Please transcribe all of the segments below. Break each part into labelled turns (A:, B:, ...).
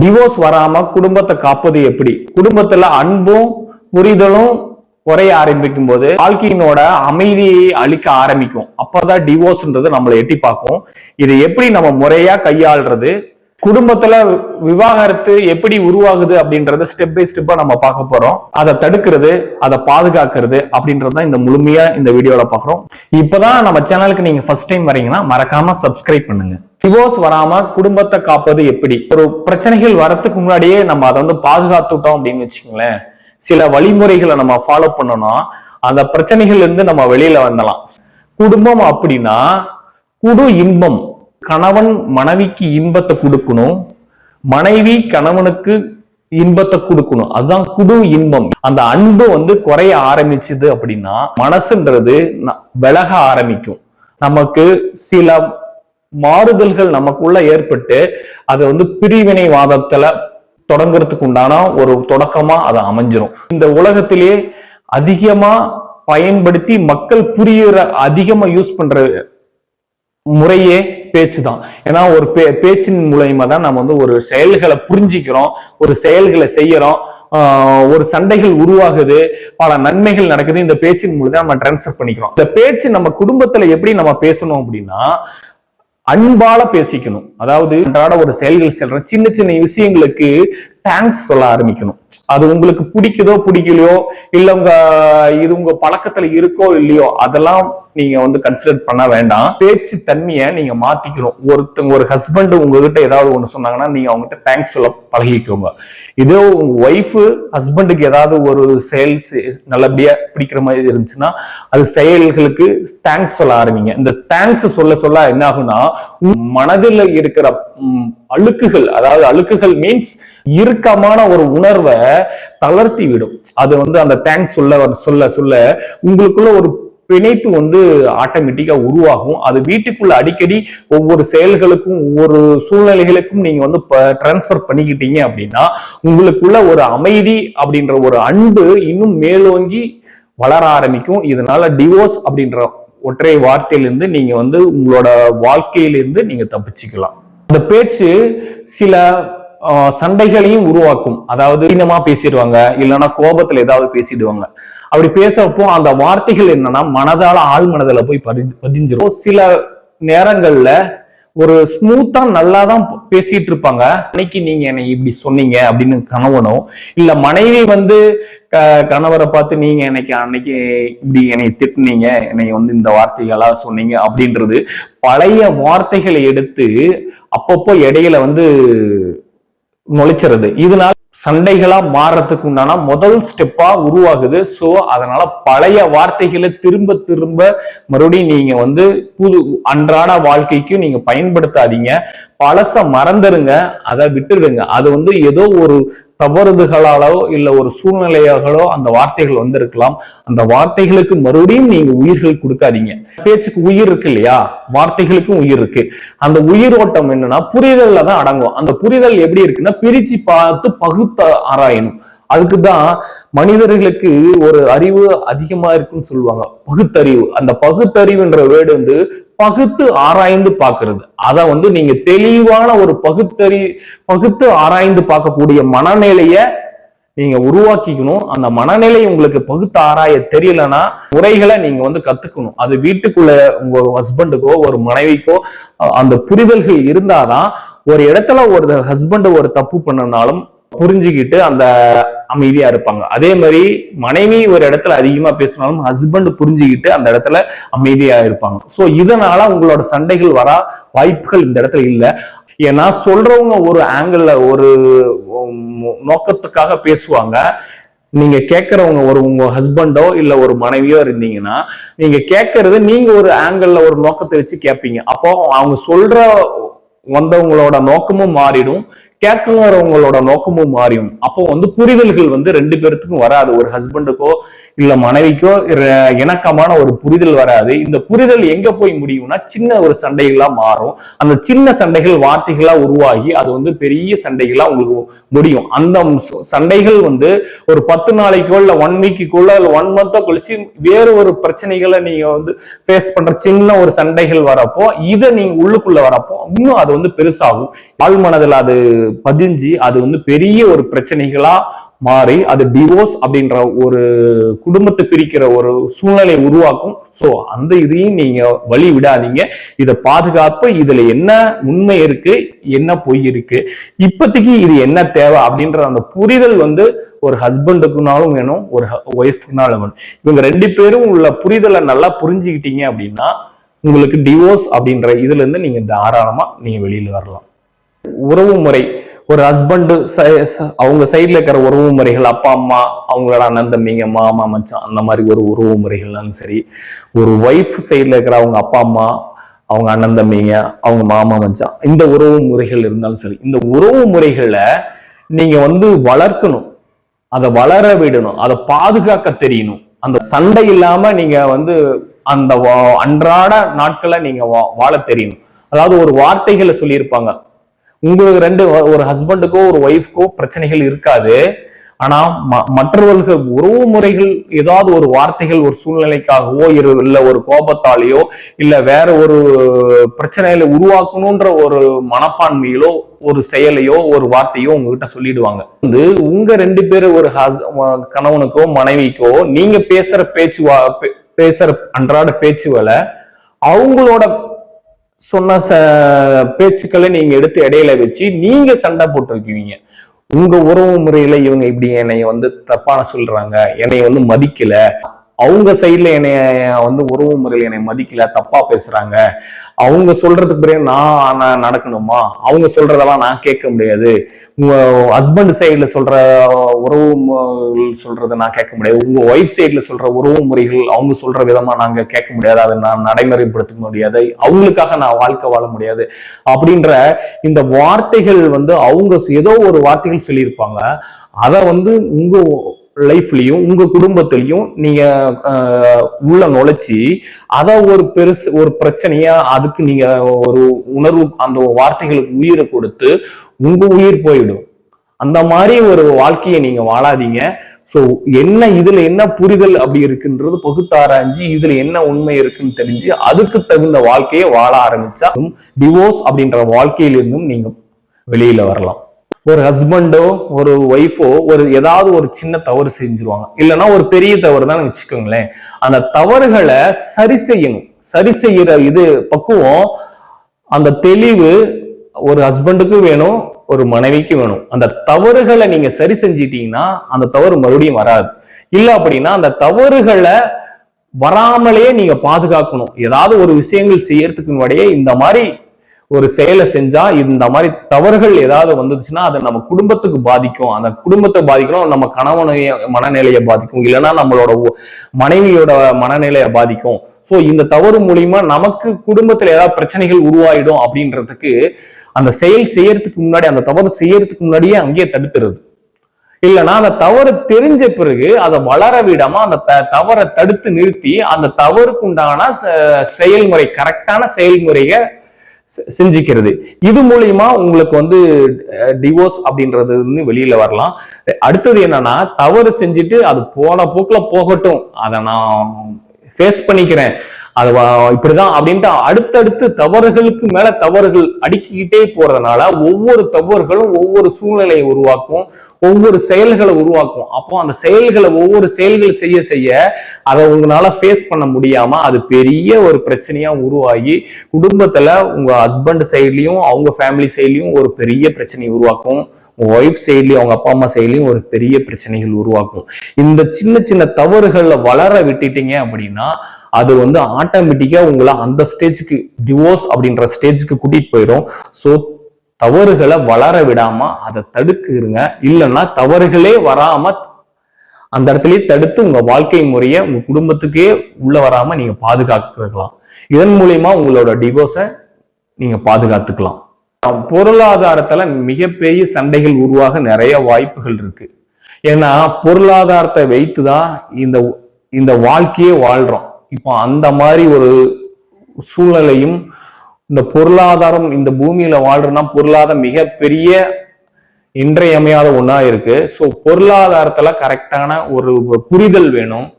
A: Divorce வராம குடும்பத்தை காப்பது எப்படி? குடும்பத்துல அன்பும் புரிதலும் குறைய ஆரம்பிக்கும் போது வாழ்க்கையினோட அமைதியை அளிக்க ஆரம்பிக்கும். அப்பதான் டிவோர்ஸ்ன்றது நம்மளை எட்டி பார்க்கும். இதை எப்படி நம்ம முறையா கையாள்றது, குடும்பத்துல விவாகரத்து எப்படி உருவாகுது அப்படின்றத ஸ்டெப் பை ஸ்டெப்பா நம்ம பார்க்க போறோம். அதை தடுக்கிறது, அதை பாதுகாக்கிறது அப்படின்றதான் இந்த முழுமையா இந்த வீடியோல பாக்குறோம். இப்பதான் நம்ம சேனலுக்கு நீங்க ஃபர்ஸ்ட் டைம் வரீங்கன்னா மறக்காம சப்ஸ்கிரைப் பண்ணுங்க. டிவோர்ஸ் வராம குடும்பத்தை காப்பது எப்படி? ஒரு பிரச்சனைகள் வரத்துக்கு முன்னாடியே நம்ம அதை பாதுகாத்துட்டோம் அப்படின்னு வச்சுக்கோங்களேன். சில வழிமுறைகளை நம்ம ஃபாலோ பண்ணோம்னா அந்த பிரச்சனைகள் இருந்து நம்ம வெளியில வந்துடலாம். குடும்பம் அப்படின்னா குடு இன்பம். கணவன் மனைவிக்கு இன்பத்தை கொடுக்கணும், மனைவி கணவனுக்கு இன்பத்தை கொடுக்கணும். அதுதான் குடு இன்பம். அந்த அன்பு குறைய ஆரம்பிச்சுது அப்படின்னா மனசுன்றது விலக ஆரம்பிக்கும். நமக்கு சில மாறுதல்கள் நமக்குள்ள ஏற்பட்டு அது பிரிவினைவாதத்துல தொடங்குறதுக்கு உண்டான ஒரு தொடக்கமா அதை அமைஞ்சிரும். இந்த உலகத்திலே அதிகமா பயன்படுத்தி மக்கள் புரியுற அதிகமா யூஸ் பண்ற முறையே பேச்சு தான். ஏன்னா ஒரு பேச்சின் மூலயமா தான் நம்ம ஒரு செயல்களை புரிஞ்சிக்கிறோம், ஒரு செயல்களை செய்யறோம், ஒரு சண்டைகள் உருவாகுது, பல நன்மைகள் நடக்குது. இந்த பேச்சின் மூலம் நம்ம டிரான்ஸ்ஃபர் பண்ணிக்கிறோம். இந்த பேச்சு நம்ம குடும்பத்துல எப்படி நம்ம பேசணும் அப்படின்னா அன்பால பேசிக்கணும். அதாவது அன்றாட ஒரு செயல்கள் செல்ற சின்ன சின்ன விஷயங்களுக்கு தேங்க்ஸ் சொல்ல ஆரம்பிக்கணும். அது உங்களுக்கு பிடிக்குதோ பிடிக்கலையோ, இல்ல இது உங்க பழக்கத்துல இருக்கோ இல்லையோ, அதெல்லாம் நீங்க கன்சிடர் பண்ண வேண்டாம். பேச்சு தன்மையை நீங்க மாத்திக்கணும். ஒரு ஹஸ்பண்ட் உங்ககிட்ட ஏதாவது ஒண்ணு சொன்னாங்கன்னா நீங்க அவங்ககிட்ட தேங்க்ஸ் சொல்ல பழகிக்கோங்க. இதோ உங்க ஒய்ஃபு ஹஸ்பண்டுக்கு ஏதாவது ஒரு செயல் நல்லபடியா பிடிக்கிற மாதிரி இருந்துச்சுன்னா அது செயல்களுக்கு தேங்க்ஸ் சொல்ல ஆரம்பிங்க. இந்த தேங்க்ஸ் சொல்ல சொல்ல என்ன ஆகும்னா மனதில் இருக்கிற அழுக்குகள், அதாவது அழுக்குகள் மீன்ஸ் இறுக்கமான ஒரு உணர்வை தளர்த்தி விடும். அது அந்த தேங்க்ஸ் சொல்ல சொல்ல உங்களுக்குள்ள ஒரு பிணைப்பு ஆட்டோமேட்டிக்கா உருவாகும். அது வீட்டுக்குள்ள அடிக்கடி ஒவ்வொரு செயல்களுக்கும் ஒவ்வொரு சூழ்நிலைகளுக்கும் நீங்க டிரான்ஸ்பர் பண்ணிக்கிட்டீங்க அப்படின்னா உங்களுக்குள்ள ஒரு அமைதி அப்படின்ற ஒரு அன்பு இன்னும் மேலோங்கி வளர ஆரம்பிக்கும். இதனால டிவோர்ஸ் அப்படின்ற ஒற்றை வார்த்தையிலிருந்து நீங்க உங்களோட வாழ்க்கையிலிருந்து நீங்க தப்பிச்சுக்கலாம். இந்த பேச்சு சில சண்டைகளையும் உருவாக்கும். அதாவது இனமா பேசிடுவாங்க, இல்லைன்னா கோபத்துல ஏதாவது பேசிடுவாங்க. அப்படி பேசுறப்போ அந்த வார்த்தைகள் என்னன்னா மனதால ஆள் மனதில போய் பதிஞ்சிரும். சில நேரங்கள்ல ஒரு ஸ்மூத்தா நல்லாதான் பேசிட்டு இருப்பாங்க. அன்னைக்கு நீங்க என்னை இப்படி சொன்னீங்க அப்படின்னு கணவனோ, இல்ல மனைவி கணவரை பார்த்து நீங்க அன்னைக்கு இப்படி என்னை திட்டுனீங்க, என்னை இந்த வார்த்தைகளா சொன்னீங்க அப்படின்றது பழைய வார்த்தைகளை எடுத்து அப்பப்போ இடையில நுழைச்சிருது. இதனால சண்டைகளா மாறத்துக்கு உண்டான முதல் ஸ்டெப்பா உருவாகுது. சோ அதனால பழைய வார்த்தைகளை திரும்ப திரும்ப மறுபடியும் நீங்க புது அன்றாட வாழ்க்கைக்கு நீங்க பயன்படுத்தாதீங்க. பழச மறந்துருங்க, அதை விட்டுடுங்க. அது ஏதோ ஒரு தவறுதலாலோ இல்ல ஒரு சூழ்நிலையாகளோ அந்த வார்த்தைகள் இருக்கலாம். அந்த வார்த்தைகளுக்கு மறுபடியும் நீங்க உயிர்கள் கொடுக்காதீங்க. பேச்சுக்கு உயிர் இருக்கு இல்லையா, வார்த்தைகளுக்கும் உயிர் இருக்கு. அந்த உயிரோட்டம் என்னன்னா புரிதல்ல தான் அடங்கும். அந்த புரிதல் எப்படி இருக்குன்னா பிரிச்சு பார்த்து பகுத்து ஆராயணும். அதுக்குதான் மனிதர்களுக்கு ஒரு அறிவு அதிகமா இருக்குன்னு சொல்லுவாங்க, பகுத்தறிவு. அந்த பகுத்தறிவுன்ற வேர்டு பகுத்து ஆராய்ந்து பார்க்கிறது. அத நீங்க தெளிவான ஒரு பகுத்து ஆராய்ந்து பார்க்கக்கூடிய மனநிலைய நீங்க உருவாக்கிக்கணும். அந்த மனநிலை உங்களுக்கு பகுத்து ஆராய தெரியலன்னா முறைகளை நீங்க கத்துக்கணும். அது வீட்டுக்குள்ள உங்க ஹஸ்பண்டுக்கோ ஒரு மனைவிக்கோ அந்த புரிதல்கள் இருந்தாதான் ஒரு இடத்துல ஒரு ஹஸ்பண்ட் ஒரு தப்பு பண்ணனாலும் புரிஞ்சுக்கிட்டு அந்த அமைதியா இருப்பாங்க. அதே மாதிரி மனைவி ஒரு இடத்துல அதிகமா பேசினாலும் ஹஸ்பண்ட் புரிஞ்சுக்கிட்டு அந்த இடத்துல அமைதியா இருப்பாங்க. சோ இதனால உங்களோட சண்டைகள் வர வாய்ப்புகள் இந்த இடத்துல இல்லை. ஏன்னா சொல்றவங்க ஒரு ஆங்கிள் ஒரு நோக்கத்துக்காக பேசுவாங்க. நீங்க கேட்கறவங்க உங்க ஹஸ்பண்டோ இல்ல ஒரு மனைவியோ இருந்தீங்கன்னா நீங்க கேட்கறது நீங்க ஒரு ஆங்கிள் ஒரு நோக்கத்தை வச்சு கேட்பீங்க. அப்போ அவங்க சொல்ற வந்தவங்களோட நோக்கமும் மாறிடும், கேட்கிறவங்களோட நோக்கமும் மாறிடும். அப்போ புரிதல்கள் ரெண்டு பேருத்துக்கும் வராது. ஒரு ஹஸ்பண்டுக்கோ இல்ல மனைவிக்கோ இணக்கமான ஒரு புரிதல் வராது. இந்த புரிதல் எங்க போய் முடியும்னா சின்ன ஒரு சண்டைகளா மாறும். அந்த சின்ன சண்டைகள் வார்த்தைகளா உருவாகி அது பெரிய சண்டைகளா உங்களுக்கு முடியும். அந்த சண்டைகள் ஒரு 10 நாளைக்கோ இல்ல 1 வீக்குக்குள்ள இல்ல 1 மந்தோ கழிச்சு வேற ஒரு பிரச்சனைகளை நீங்க ஃபேஸ் பண்ற சின்ன ஒரு சண்டைகள் வரப்போ இதை நீங்க உள்ளுக்குள்ள வரப்போ இன்னும் அது பெருசாகும். ஆழ்மனதில் அது பதிஞ்சு அது வந்து பெரிய ஒரு பிரச்சனைகளா மாறி அது டிவோர்ஸ் அப்படின்ற ஒரு குடும்பத்தை பிரிக்கிற ஒரு சூழ்நிலை உருவாக்கும். சோ அந்த இதையும் நீங்க வழி விடாதீங்க. இதை பாதுகாப்பு, இதுல என்ன உண்மை இருக்கு, என்ன பொய் இருக்கு, இப்போதைக்கு இது என்ன தேவை அப்படின்ற அந்த புரிதல் வந்து ஒரு ஹஸ்பண்டுக்குனாலும் வேணும், ஒரு ஒய்ஃப்னாலும் வேணும். இவங்க 2 பேரும் உள்ள புரிதலை நல்லா புரிஞ்சுக்கிட்டீங்க அப்படின்னா உங்களுக்கு டிவோர்ஸ் அப்படின்ற இதுல இருந்து நீங்க தாராளமா நீங்க வெளியில வரலாம். உறவு முறை, ஒரு ஹஸ்பண்ட் அவங்க சைட்ல இருக்கிற உறவு முறைகள், அப்பா அம்மா, அவங்களோட அண்ணன் தம்பிங்க, மாமா மச்சான், அந்த மாதிரி ஒரு உறவு முறைகள்னாலும் சரி, ஒரு ஒய்ஃப் சைட்ல இருக்கிற அவங்க அப்பா அம்மா, அவங்க அண்ணன் தம்பிங்க, அவங்க மாமா மச்சான், இந்த உறவு முறைகள் இருந்தாலும் சரி, இந்த உறவு முறைகளை நீங்க வந்து வளர்க்கணும், அதை வளர விடணும், அதை பாதுகாக்க தெரியணும். அந்த சண்டை இல்லாம நீங்க வந்து அந்த அன்றாட நாட்களை நீங்க வாழ தெரியணும். அதாவது ஒரு வார்த்தைகளை சொல்லியிருப்பாங்க, உங்களுக்கு ஒரு ஹஸ்பண்டுக்கோ ஒரு ஒய்ஃப்கோ பிரச்சனைகள் இருக்காது, ஆனா மற்றவர்கள் உறவு முறைகள் ஏதாவது ஒரு வார்த்தைகள் ஒரு சூழ்நிலைக்காகவோ இல்ல ஒரு கோபத்தாலேயோ இல்ல வேற ஒரு பிரச்சனையில உருவாக்கணும்ன்ற ஒரு மனப்பான்மையிலோ ஒரு செயலையோ ஒரு வார்த்தையோ உங்ககிட்ட சொல்லிடுவாங்க. வந்து உங்க 2 பேரும் ஒரு கணவனுக்கோ மனைவிக்கோ நீங்க பேசுற அன்றாட பேச்சுகளை அவங்களோட சொன்ன பேச்சுக்களை நீங்க எடுத்து இடையில வச்சு நீங்க சண்டை போட்டிருக்கீங்க. உங்க உறவு முறையில இவங்க இப்படி என்னைய வந்து தப்பான சொல்றாங்க, என்னைய வந்து மதிக்கல, அவங்க சைட்ல என்னைய வந்து உறவு முறையில் என்னை மதிக்கல, தப்பா பேசுறாங்க, அவங்க சொல்றதுக்கு பிறகு நான் நடக்கணுமா, அவங்க சொல்றதெல்லாம் நான் கேட்க முடியாது, உங்க ஹஸ்பண்ட் சைட்ல சொல்ற உறவு சொல்றதை நான் கேட்க முடியாது, உங்க ஒய்ஃப் சைட்ல சொல்ற உறவு முறைகள் அவங்க சொல்ற விதமா நாங்க கேட்க முடியாது, அதை நான் நடைமுறைப்படுத்த முடியாது, அவங்களுக்காக நான் வாழ்க்கை வாழ முடியாது அப்படின்ற இந்த வார்த்தைகள் வந்து அவங்க ஏதோ ஒரு வார்த்தைகள் சொல்லியிருப்பாங்க. அதை வந்து உங்க லைஃப்லயும் உங்க குடும்பத்திலையும் நீங்க உள்ள நுழைச்சி அத ஒரு பிரச்சனையா அதுக்கு நீங்க ஒரு உணர்வு அந்த வார்த்தைகளுக்கு உயிரை கொடுத்து உங்க உயிர் போயிடும். அந்த மாதிரி ஒரு வாழ்க்கையை நீங்க வாழாதீங்க. சோ இதுல என்ன புரிதல் அப்படி இருக்குன்றது பகுத்தாராய்ஞ்சு இதுல என்ன உண்மை இருக்குன்னு தெரிஞ்சு அதுக்கு தகுந்த வாழ்க்கையை வாழ ஆரம்பிச்சா டிவோர்ஸ் அப்படின்ற வாழ்க்கையிலிருந்தும் நீங்க வெளியில வரலாம். ஒரு ஹஸ்பண்டோ ஒரு ஒய்ஃபோ ஏதாவது ஒரு சின்ன தவறு செஞ்சிருவாங்க, இல்லைன்னா ஒரு பெரிய தவறு தான் வச்சுக்கோங்களேன். அந்த தவறுகளை சரி செய்யணும். சரி செய்யற பக்குவம், அந்த தெளிவு ஒரு ஹஸ்பண்டுக்கு வேணும், ஒரு மனைவிக்கு வேணும். அந்த தவறுகளை நீங்க சரி செஞ்சிட்டீங்கன்னா அந்த தவறு மறுபடியும் வராது. இல்ல அப்படின்னா அந்த தவறுகளை வராமலே நீங்க பாதுகாக்கணும். ஏதாவது ஒரு விஷயங்கள் செய்யறதுக்கு முன்னாடியே இந்த மாதிரி ஒரு செயலை செஞ்சா இந்த மாதிரி தவறுகள் ஏதாவது வந்துச்சுன்னா அது நம்ம குடும்பத்துக்கு பாதிக்கும், அந்த குடும்பத்தை பாதிக்கணும், நம்ம கணவனைய மனநிலையை பாதிக்கும், இல்லைன்னா நம்மளோட மனைவியோட மனநிலையை பாதிக்கும். சோ இந்த தவறு மூலியமா நமக்கு குடும்பத்துல ஏதாவது பிரச்சனைகள் உருவாயிடும் அப்படின்றதுக்கு அந்த செயல் செய்யறதுக்கு முன்னாடி, அந்த தவறு செய்யறதுக்கு முன்னாடியே அங்கேயே தடுத்துறது. இல்லைன்னா அந்த தவறு தெரிஞ்ச பிறகு அதை வளர விடாம அந்த தவறை தடுத்து நிறுத்தி அந்த தவறுக்கு உண்டான செயல்முறை, கரெக்டான செயல்முறையை செஞ்சுக்கிறது. இது மூலியமா உங்களுக்கு வந்து டிவோர்ஸ் அப்படின்றது வெளியில வரலாம். அடுத்தது என்னன்னா, தவறு செஞ்சுட்டு அது போன போக்குல போகட்டும், அதை நான் ஃபேஸ் பண்ணிக்கிறேன், அது இப்படிதான் அப்படின்ட்டு அடுத்தடுத்து தவறுகளுக்கு மேல தவறுகள் அடுக்கிக்கிட்டே போறதுனால ஒவ்வொரு தவறுகளும் ஒவ்வொரு சூழ்நிலையை உருவாக்கும், ஒவ்வொரு செயல்களை உருவாக்கும். அப்போ அந்த ஒவ்வொரு செயல்கள் செய்ய செய்ய அதை உங்களால ஃபேஸ் பண்ண முடியாம அது பெரிய ஒரு பிரச்சனையா உருவாகி குடும்பத்துல உங்க ஹஸ்பண்ட் சைட்லயும் அவங்க ஃபேமிலி சைட்லயும் ஒரு பெரிய பிரச்சனையை உருவாக்கும், உங்க ஒய்ஃப் சைட்லயும் அவங்க அப்பா அம்மா சைட்லயும் ஒரு பெரிய பிரச்சனைகள் உருவாக்கும். இந்த சின்ன சின்ன தவறுகள்ல வளர விட்டுட்டீங்க அப்படின்னா அது வந்து ஆட்டோமேட்டிக்கா உங்களை அந்த ஸ்டேஜுக்கு, டிவோர்ஸ் அப்படின்ற ஸ்டேஜுக்கு கூட்டிட்டு போயிடும். சோ தவறுகளை வளர விடாம அதை தடுக்குறங்க. இல்லைன்னா தவறுகளே வராம அந்த இடத்துலயே தடுத்து உங்க வாழ்க்கை முறையை உங்க குடும்பத்துக்கே உள்ள வராம நீங்க பாதுகாக்கலாம். இதன் மூலியமா உங்களோட டிவோர்ஸை நீங்க பாதுகாத்துக்கலாம். பொருளாதாரத்துல மிகப்பெரிய சண்டைகள் உருவாக நிறைய வாய்ப்புகள் இருக்கு. ஏன்னா பொருளாதாரத்தை வைத்துதான் இந்த வாழ்க்கையே வாழ்றோம். இப்போ அந்த மாதிரி ஒரு சூழ்நிலையும், இந்த பொருளாதாரம், இந்த பூமியில வாழ்றோம்னா பொருளாதாரம் மிகப்பெரிய இன்றையமையாத ஒண்ணா இருக்கு. ஸோ பொருளாதாரத்துல கரெக்டான ஒரு புரிதல் வேணும்,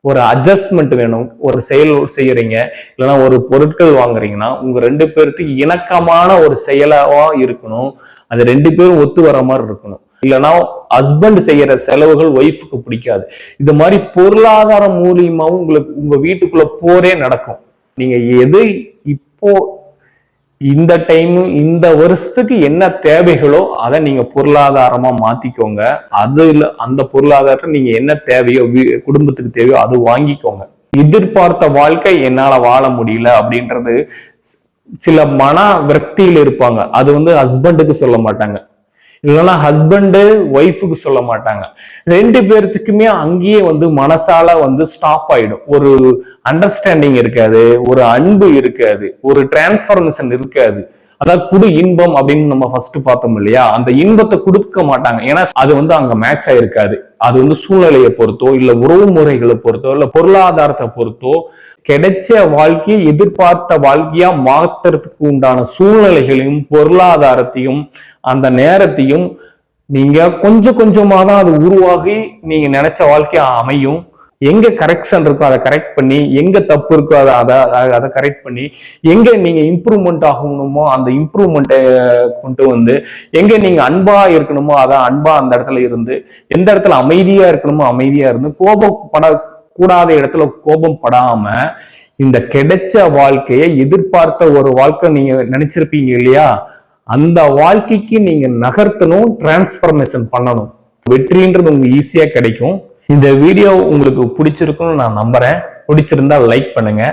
A: ஒரு அட்ஜஸ்ட்மெண்ட் வேணும். ஒரு செயல் செய்யறீங்க, இல்லைன்னா ஒரு பொருட்கள் வாங்குறீங்கன்னா உங்க 2 பேருக்கு இணக்கமான ஒரு செயலாவா இருக்கணும். அது 2 பேரும் ஒத்து வர மாதிரி இருக்கணும். இல்லைன்னா ஹஸ்பண்ட் செய்யற செலவுகள் ஒய்ஃபுக்கு பிடிக்காது. இது மாதிரி பொருளாதாரம் மூலியமாவும் உங்களுக்கு உங்க வீட்டுக்குள்ள போரே நடக்கும். நீங்க எது இப்போ இந்த டைம் இந்த வருஷத்துக்கு என்ன தேவைகளோ அதை நீங்க பொருளாதாரமா மாத்திக்கோங்க. அதுல அந்த பொருளாதாரத்தை நீங்க என்ன தேவையோ குடும்பத்துக்கு தேவையோ அது வாங்கிக்கோங்க. எதிர்பார்த்த வாழ்க்கை என்னால வாழ முடியல அப்படின்றது சில மன விரக்தியில் இருப்பாங்க. அது ஹஸ்பண்டுக்கு சொல்ல மாட்டாங்க, இல்லைன்னா ஹஸ்பண்டு ஒய்ஃபுக்கு சொல்ல மாட்டாங்க. 2 பேர்த்துக்குமே அங்கேயே மனசால ஸ்டாப் ஆயிடும். ஒரு அண்டர்ஸ்டாண்டிங் இருக்காது, ஒரு அன்பு இருக்காது, ஒரு டிரான்ஸ்ஃபர்மேஷன் இருக்காது. அதாவது இன்பம் அப்படின்னு நம்ம ஃபர்ஸ்ட் பார்த்தோம் இல்லையா, அந்த இன்பத்தை கொடுக்க மாட்டாங்க. ஏன்னா அது அங்க மேட்ச் ஆயிருக்காது. அது சூழ்நிலையை பொறுத்தோ, இல்ல உறவு முறைகளை பொறுத்தோ, இல்ல பொருளாதாரத்தை பொறுத்தோ கிடைச்ச வாழ்க்கையை எதிர்பார்த்த வாழ்க்கையா மாத்துறதுக்கு உண்டான சூழ்நிலைகளையும் பொருளாதாரத்தையும் அந்த நேரத்தையும் நீங்க கொஞ்சம் கொஞ்சமா தான் அது உருவாகி நீங்க நினைச்ச வாழ்க்கையா அமையும். எங்க கரெக்ஷன் இருக்கோ அதை கரெக்ட் பண்ணி, எங்க தப்பு இருக்கோ அதை கரெக்ட் பண்ணி, எங்க நீங்க இம்ப்ரூவ்மெண்ட் ஆகணுமோ அந்த இம்ப்ரூவ்மெண்ட்டை கொண்டு எங்க நீங்க அன்பா இருக்கணுமோ அதான் அன்பா அந்த இடத்துல இருந்து, எந்த இடத்துல அமைதியா இருக்கணுமோ அமைதியா இருந்து, கோபப்படக்கூடாத இடத்துல கோபம் படாம இந்த கிடைச்ச வாழ்க்கையை எதிர்பார்த்த ஒரு வாழ்க்கை நீங்க நினைச்சிருப்பீங்க இல்லையா, அந்த வாழ்க்கைக்கு நீங்க நகர்த்தணும், டிரான்ஸ்பர்மேஷன் பண்ணணும். வெற்றின்றது உங்களுக்கு ஈஸியா கிடைக்கும். இந்த வீடியோ உங்களுக்கு பிடிச்சிருக்குன்னு நான் நம்புறேன். பிடிச்சிருந்தா லைக் பண்ணுங்க,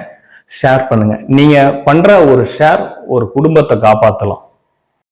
A: ஷேர் பண்ணுங்க. நீங்க பண்ற ஒரு ஷேர் ஒரு குடும்பத்தை காப்பாற்றலாம்.